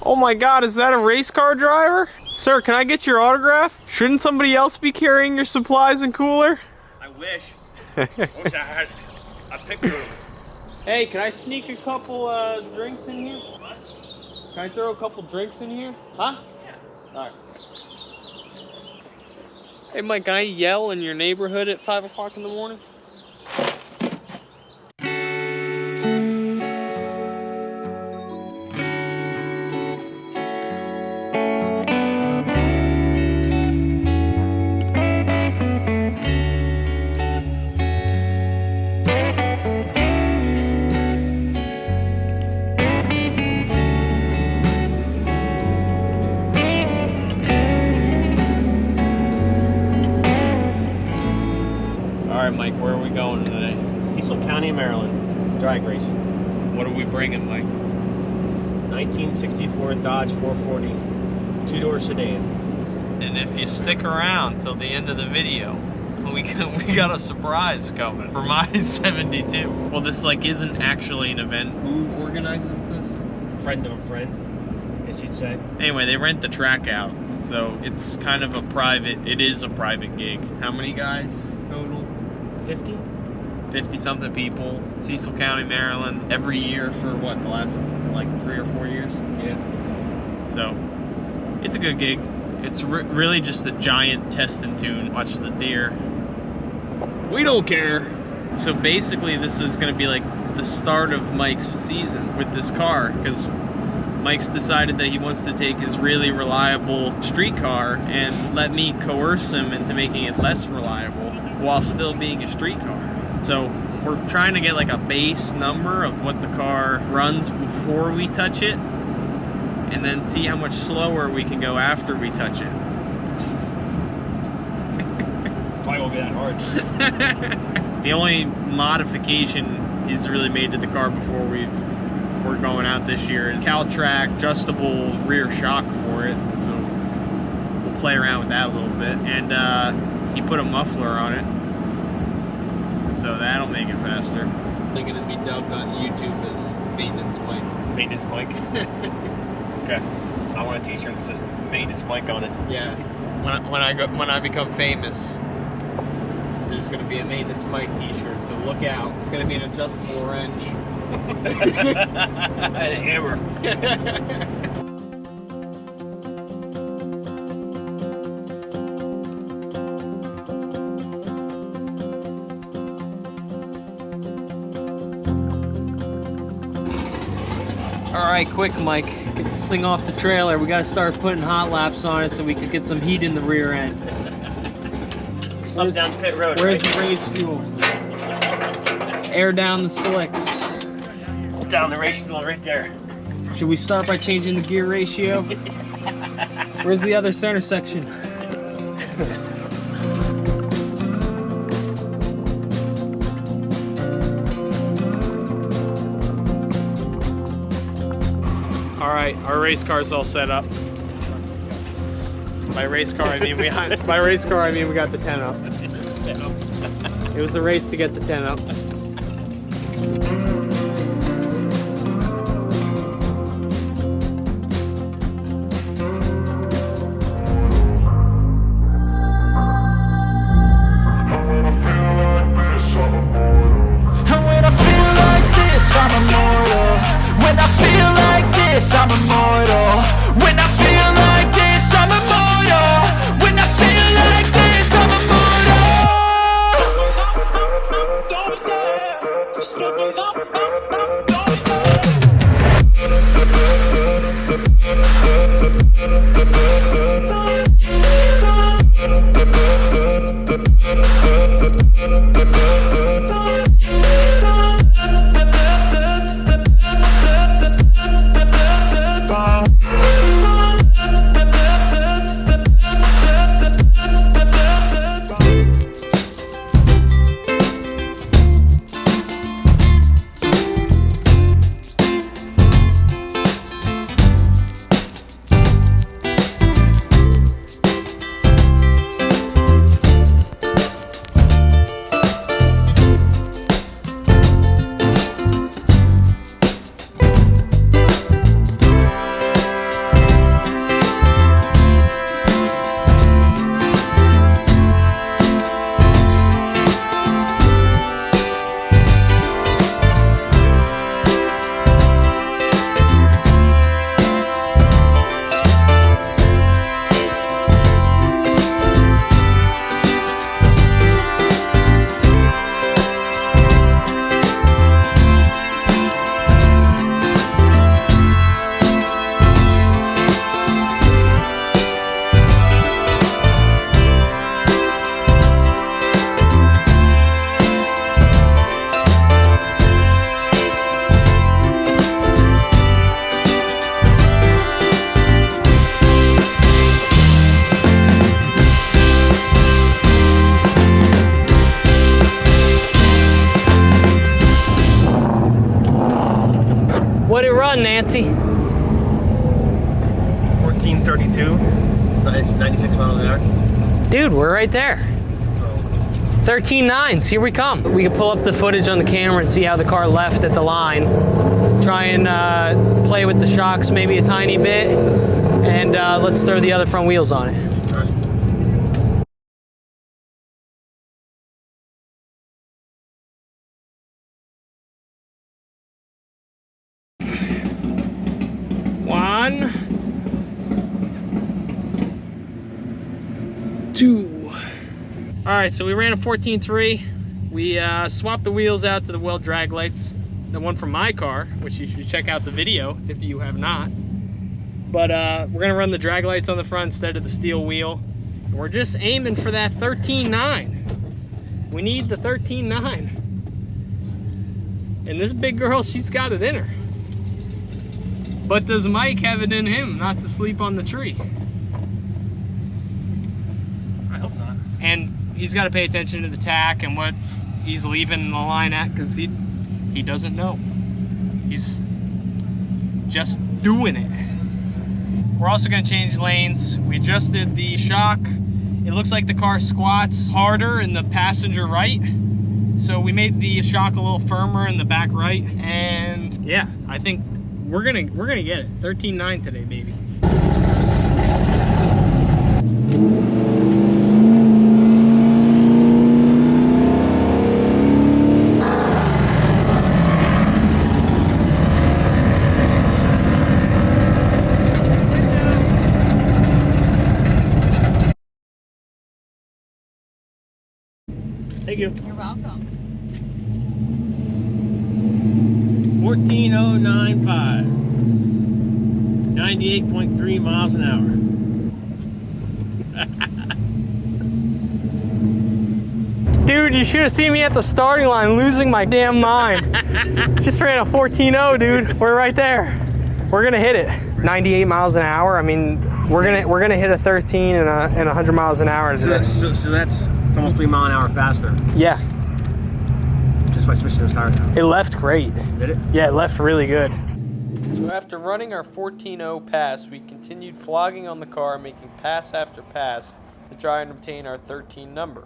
Oh my God, is that a race car driver? Sir, can I get your autograph? Shouldn't somebody else be carrying your supplies and cooler? I wish. I wish I had a picture of it. Hey, can I sneak a couple drinks in here? What? Can I throw a couple drinks in here? Huh? Yeah. Alright. Hey Mike, can I yell in your neighborhood at 5 o'clock in the morning? Alright Mike, where are we going today? Cecil County, Maryland. Drag racing. What are we bringing, Mike? 1964 Dodge 440. Two-door sedan. And if you stick around till the end of the video, we got a surprise coming for my 72. Well, this like isn't actually an event. Who organizes this? Friend of a friend, I guess you'd say. Anyway, they rent the track out, so it's kind of a private, it is a private gig. How many guys total? 50? 50 something people, Cecil County, Maryland, every year for what, the last like 3 or 4 years? Yeah. So, it's a good gig. It's really just a giant test and tune. Watch the deer. We don't care. So basically this is gonna be like the start of Mike's season with this car, because Mike's decided that he wants to take his really reliable street car and let me coerce him into making it less reliable while still being a street car. So we're trying to get like a base number of what the car runs before we touch it, and then see how much slower we can go after we touch it. Probably won't be that hard. The only modification he's really made to the car before we're going out this year is Caltrack adjustable rear shock for it. So we'll play around with that a little bit. And he put a muffler on it, so that'll make it faster. They're gonna be dubbed on YouTube as Maintenance Mike. Maintenance Mike. Okay. I want a t-shirt that says Maintenance Mike on it. Yeah. When I become famous, there's gonna be a Maintenance Mike t-shirt, so look out. It's gonna be an adjustable wrench. A hammer. Alright, quick Mike, get this thing off the trailer. We gotta start putting hot laps on it so we can get some heat in the rear end. Up down pit road. Where's right? the race fuel? Air down the slicks. Down the race fuel right there. Should we start by changing the gear ratio? Where's the other center section? Alright, our race car's all set up. By race car I mean we got the 10 up. It was a race to get the 10 up. I'm immortal. When I feel like this, I'm immortal. When I feel like this, I'm immortal. Don't be scared. Just look me up. run, Nancy? 1432. It's 96 miles an hour. Dude, we're right there. 13.9s, here we come. We can pull up the footage on the camera and see how the car left at the line. Try and play with the shocks maybe a tiny bit. And let's throw the other front wheels on it. All right. One, two. All right, so we ran a 14.3. We swapped the wheels out to the wheel drag lights, the one from my car, which you should check out the video if you have not. But we're gonna run the drag lights on the front instead of the steel wheel. And we're just aiming for that 13.9. We need the 13.9. And this big girl, she's got it in her. But does Mike have it in him not to sleep on the tree? I hope not. And he's got to pay attention to the tack and what he's leaving the line at, because he doesn't know. He's just doing it. We're also going to change lanes. We adjusted the shock. It looks like the car squats harder in the passenger right. So we made the shock a little firmer in the back right. And yeah, I think we're gonna get it. 13.9 today, baby. Thank you. You're welcome. 14095. 98.3 miles an hour. Dude, you should have seen me at the starting line losing my damn mind. Just ran a 14.0, dude. We're right there. We're gonna hit it. 98 miles an hour. I mean, we're gonna hit a 13 and 100 miles an hour. So that's almost 3 miles an hour faster. Yeah. Just by switching those tires out. It left great. Did it? Yeah, it left really good. So after running our 14.0 pass, we continued flogging on the car, making pass after pass to try and obtain our 13 number.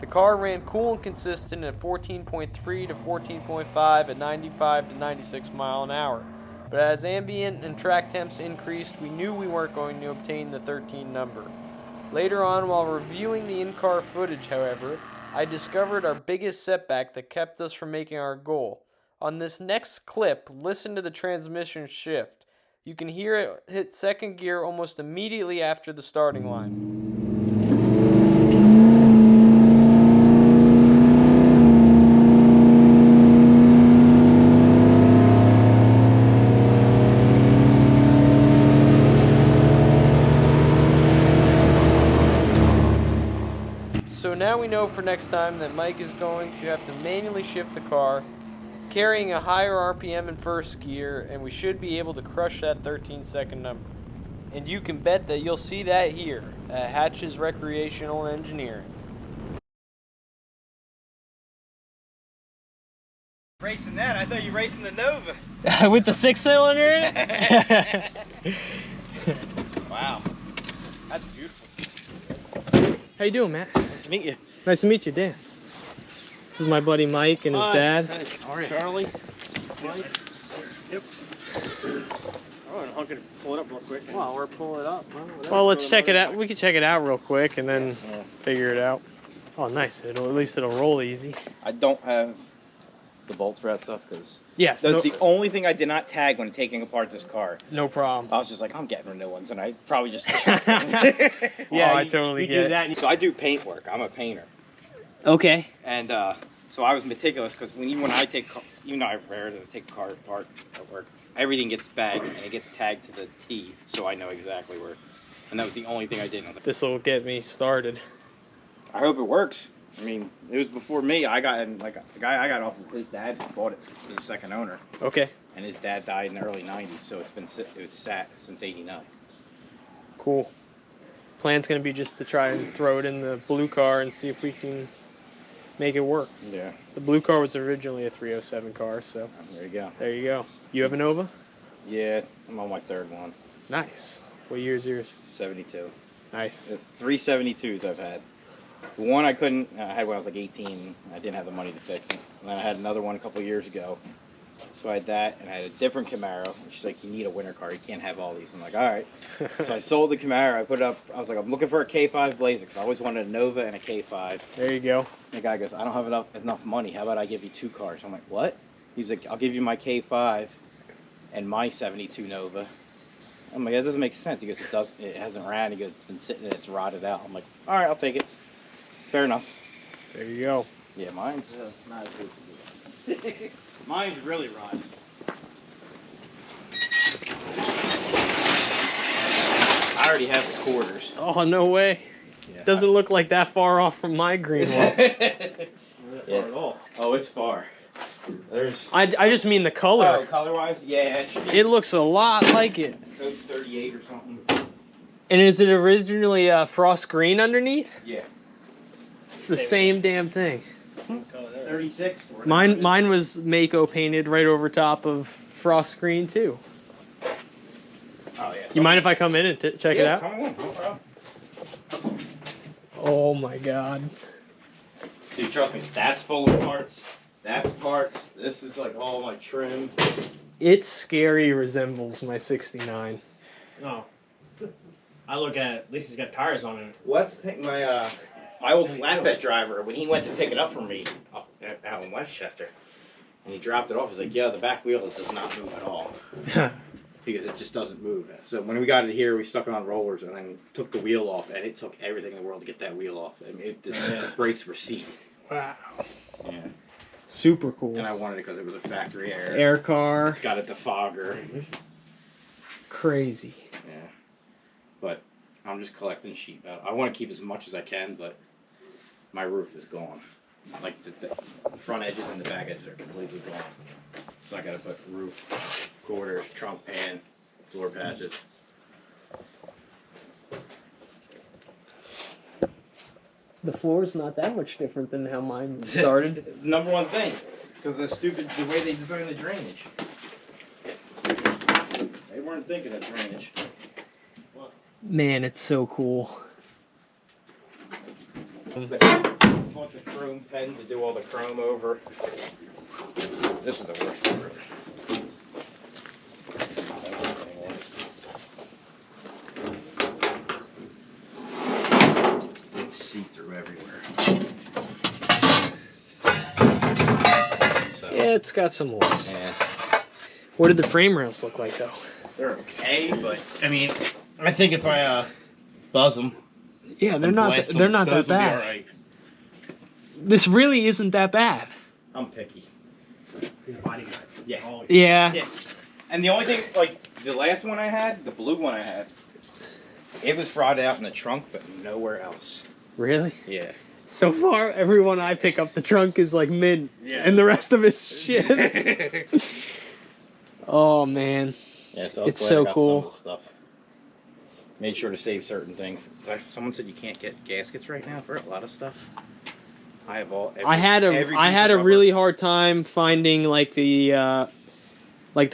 The car ran cool and consistent at 14.3 to 14.5 at 95 to 96 mile an hour. But as ambient and track temps increased, we knew we weren't going to obtain the 13 number. Later on, while reviewing the in-car footage, however, I discovered our biggest setback that kept us from making our goal. On this next clip, listen to the transmission shift. You can hear it hit second gear almost immediately after the starting line. So now we know for next time that Mike is going to have to manually shift the car, carrying a higher RPM in first gear, and we should be able to crush that 13-second number. And you can bet that you'll see that here at Hatch's Recreational Engineering. Racing that? I thought you were racing the Nova. With the 6-cylinder in it? Wow, that's beautiful. How you doing, Matt? Nice to meet you. Nice to meet you, Dan. This is my buddy Mike and his dad. All right, Charlie. Mike. Yep. Oh, and I'm gonna pull it up real quick. Well, we're pulling it up. Well, let's check it out. We can check it out real quick and then figure it out. Oh, nice. At least it'll roll easy. I don't have the bolts for that stuff because Yeah. that's the only thing I did not tag when taking apart this car. No problem. I was just like, I'm getting new ones, and I probably just Yeah, I totally you get do it. that. So I do paint work. I'm a painter, Okay. and so I was meticulous because when I take, even though I rarely take a car apart at work, everything gets bagged and it gets tagged to the T, so I know exactly where. And that was the only thing I did. And I was like, This will get me started. I hope it works. I mean, it was before me. I got in, like the guy I got off of, his dad bought it. He was a second owner, Okay. and his dad died in the early '90s, so it's sat since '89. Cool. Plan's gonna be just to try and throw it in the blue car and see if we can make it work. Yeah. The blue car was originally a 307 car, so There you go. there you go. You have a Nova? Yeah, I'm on my third one. Nice. What year is yours? 72. Nice. The 372s I've had. The one I couldn't, I had when I was like 18. I didn't have the money to fix it. And then I had another one a couple years ago. So I had that, and I had a different Camaro. And she's like, you need a winter car. You can't have all these. I'm like, all right. So I sold the Camaro. I put it up. I was like, I'm looking for a K5 Blazer because I always wanted a Nova and a K5. There you go. And the guy goes, I don't have enough money. How about I give you 2 cars? I'm like, what? He's like, I'll give you my K5 and my 72 Nova. I'm like, that doesn't make sense. He goes, it hasn't ran. He goes, it's been sitting and it's rotted out. I'm like, all right, I'll take it. Fair enough. There you go. Yeah, mine's not as good as it. Mine's really rotten. I already have the quarters. Oh, no way. Yeah. Doesn't look like that far off from my green one. Yeah. Far at all. Oh, it's far. There's. I just mean the color. Oh, color-wise, yeah, it should be. It looks a lot like it. Code 38 or something. And is it originally frost green underneath? Yeah. It's the same damn thing. 36. Mine was Mako painted right over top of frost green too. Oh yeah. You mind if I come in and check it out? Come on, no problem. Oh my god. Dude, trust me, that's full of parts. That's parts. This is like all my trim. It scary resembles my 69. Oh. I look at least he's got tires on it. What's the thing? My old flatbed driver, when he went to pick it up from me up out in Westchester, and he dropped it off, he's like, yeah, the back wheel does not move at all. Because it just doesn't move. So when we got it here, we stuck it on rollers and then took the wheel off, and it took everything in the world to get that wheel off. I mean, the brakes were seized. Wow. Yeah. Super cool. And I wanted it because it was a factory air. Air car. It's got a defogger. Crazy. Yeah. But I'm just collecting sheet metal. I want to keep as much as I can, but my roof is gone. Like the front edges and the back edges are completely gone. So I gotta put roof, quarters, trunk pan, floor patches. The floor's not that much different than how mine started. It's the number one thing, because of the way they designed the drainage. They weren't thinking of drainage. Man, it's so cool. Bunch of chrome pen to do all the chrome over. This is the worst part. It's see-through everywhere. So, Yeah, it's got some holes. yeah. What did the frame rails look like though? They're okay, but I mean, I think if I buzz them, Yeah, they're not that bad. Right. This really isn't that bad. I'm picky. His body. Yeah. Oh, Yeah. Yeah. And the only thing, like the last one I had, the blue one I had, it was rotted out in the trunk, but nowhere else. Really? Yeah. So far, everyone I pick up the trunk is like mint, Yeah. and the rest of it's shit. Oh man. Yeah, so I was It's glad so I got cool. some of the stuff. Made sure to save certain things. Someone said you can't get gaskets right now for a lot of stuff. I have all. I had a really hard time finding like the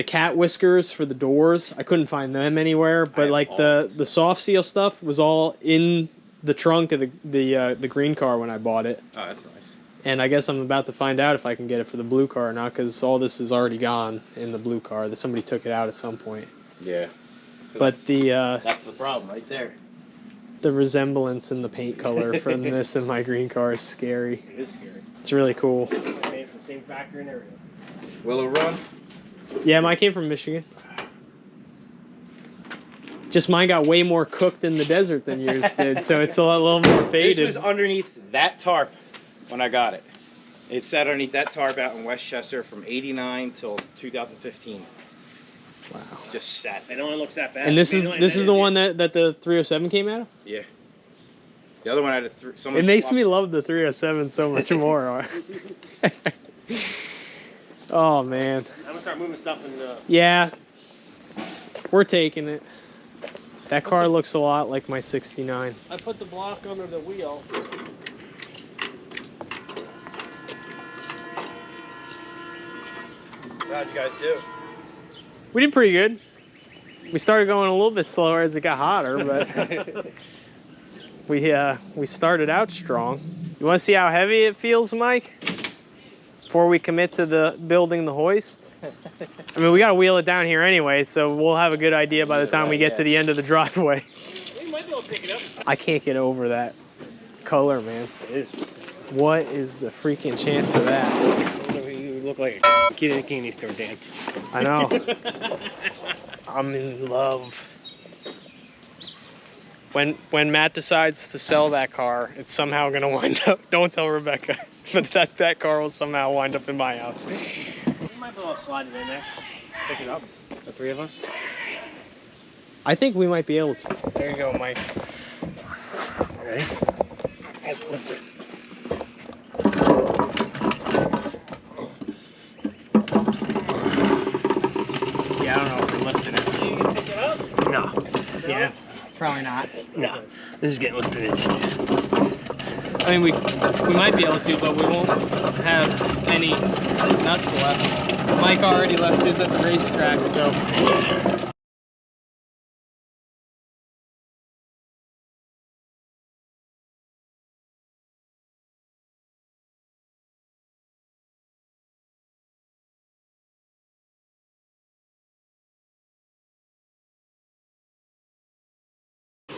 cat whiskers for the doors. I couldn't find them anywhere, but have like all the this. soft seal stuff was all in the trunk of the green car when I bought it. Oh, that's nice. And I guess I'm about to find out if I can get it for the blue car or not, because all this is already gone in the blue car. That somebody took it out at some point. Yeah. But That's the problem right there. the resemblance in the paint color from this and my green car is scary. It is scary. It's really cool. made from the same factory and everything. Willow Run. Yeah, mine came from Michigan. Just mine got way more cooked in the desert than yours did, so it's a little more This faded. was underneath that tarp when I got it. It sat underneath that tarp out in Westchester from '89 till 2015. Wow. Just sat. It only looks that bad. And this I is mean, this is the one that the 307 came out of? Yeah. The other one had a It makes me love the 307 so much more. Oh man. I'm gonna start moving stuff in the. Yeah. We're taking it. That car looks a lot like my 69. I put the block under the wheel. How'd you guys do? We did pretty good. We started going a little bit slower as it got hotter, but we started out strong. You want to see how heavy it feels, Mike? Before we commit to the building the hoist? I mean, we got to wheel it down here anyway, so we'll have a good idea by the time we get to the end of the driveway. We might be able to pick it up. I can't get over that color, man. It is. What is the freaking chance of that? You look like a kid in a candy store, Dan. I know. I'm in love. When Matt decides to sell that car, it's somehow gonna wind up. Don't tell Rebecca, but that car will somehow wind up in my house. We might be able to slide it in there, pick it up. The three of us. I think we might be able to. There you go, Mike. Ready? I have to lift it. Yeah, I don't know if we're lifting it. You can pick it up? No. Yeah, probably not. No. This is getting lifted in. I mean, we might be able to, but we won't have any nuts left. Mike already left his at the racetrack, so.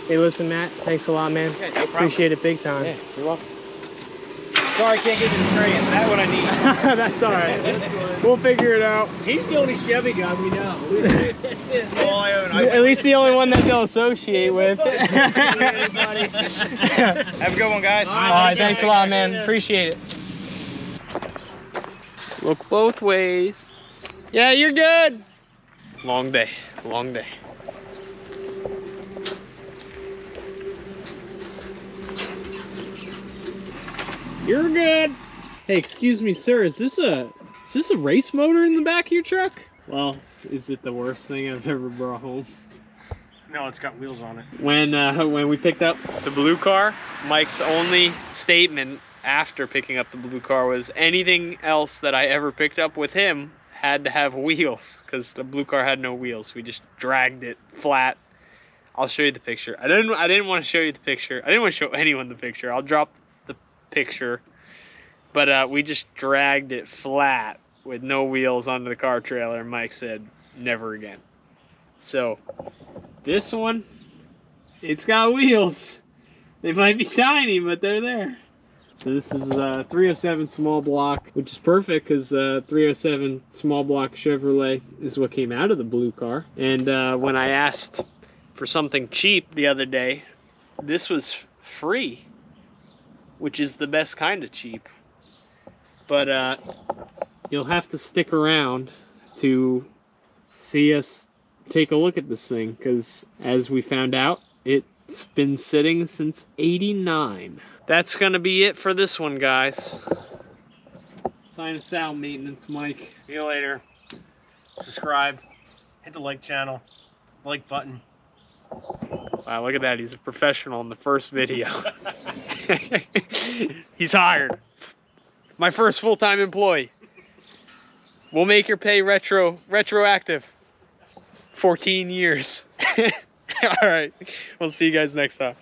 Hey, listen, Matt. Thanks a lot, man. Yeah, no problem. Appreciate it big time. Yeah, you're welcome. Sorry, I can't get you the tray. Is that what I need? That's all right. We'll figure it out. He's the only Chevy guy we know. That's it. That's all I own. At least the only one that they'll associate with. Have a good one, guys. All right, thanks a lot, man. Appreciate it. Look both ways. Yeah, you're good. Long day, long day. You're good. Hey, excuse me, sir. Is this a race motor in the back of your truck? Well, is it the worst thing I've ever brought home? No, it's got wheels on it. When we picked up the blue car, Mike's only statement after picking up the blue car was anything else that I ever picked up with him had to have wheels, because the blue car had no wheels. We just dragged it flat. I'll show you the picture. I didn't want to show you the picture. I didn't want to show anyone the picture. I'll drop the picture. But we just dragged it flat with no wheels onto the car trailer, and Mike said, never again. So, this one, it's got wheels. They might be tiny, but they're there. So this is 307 small block, which is perfect because 307 small block Chevrolet is what came out of the blue car. And when I asked for something cheap the other day, this was free, which is the best kind of cheap. But you'll have to stick around to see us take a look at this thing, because as we found out, it's been sitting since '89. That's gonna be it for this one, guys. Sign us out, maintenance Mike. See you later. Subscribe. Hit the like channel. Like button. Wow, look at that. He's a professional in the first video. He's hired. My first full-time employee. We'll make your pay retroactive. 14 years. All right. We'll see you guys next time.